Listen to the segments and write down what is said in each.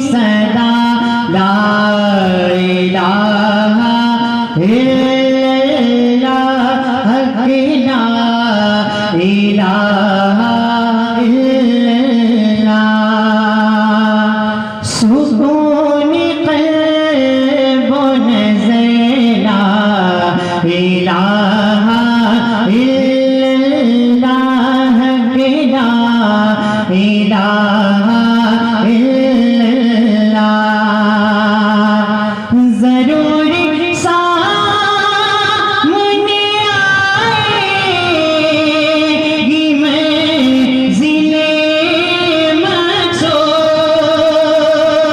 صدا لا الہ الا اللہ لا الہ الا اللہ سکون قلب و نظر لا الہ الا اللہ لا الہ الا اللہ ضروری سامنے آئے گی منزل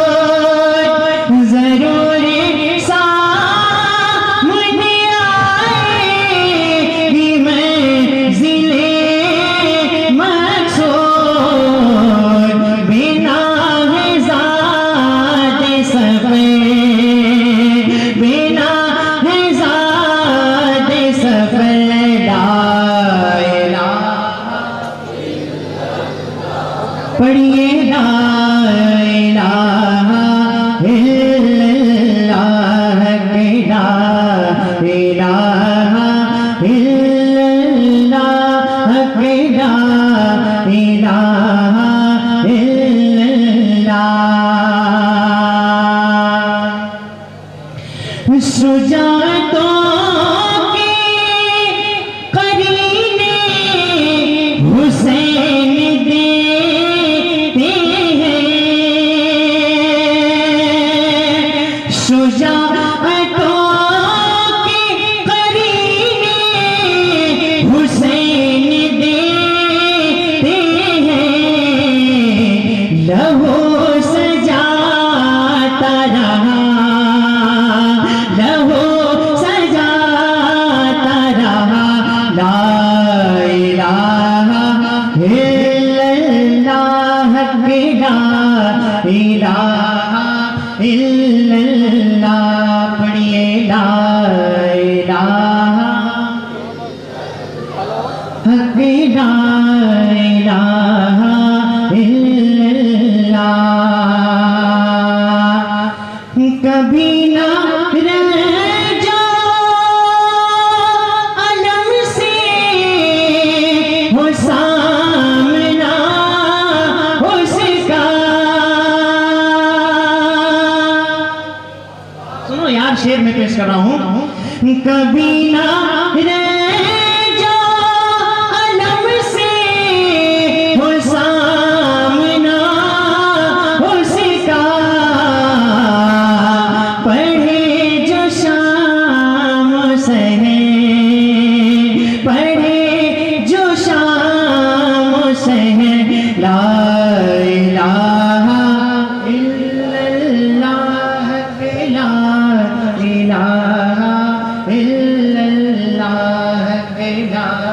مقصود ضروری سامنے آئے گی منزل مقصود بنا ذات سفر بنا ذات سفر لا الہ پڑھیے لا الہ الا اللہ لا الہ الا اللہ لا الہ الا اللہ شجاعتوں کے قرینے حسین دیتے ہیں شجاعتوں کے قرینے حسین دیتے ہیں لہو سجاتا رہا لہو سجاتا رہا لا الہ الا اللہ لا الہ الا اللہ پڑھیے لا الہ لا الہ الا اللہ کبھی نہ رہ جاؤ علم سے ہو سامنا اس کا سنو یار شعر میں پیش کر رہا ہوں کبھی نہ رہ جاؤ علم سے ہو سامنا اس کا پڑھے جو شام سحر پڑھے جو شام سحر لا الہ الا اللہ لا الہ الا اللہ لا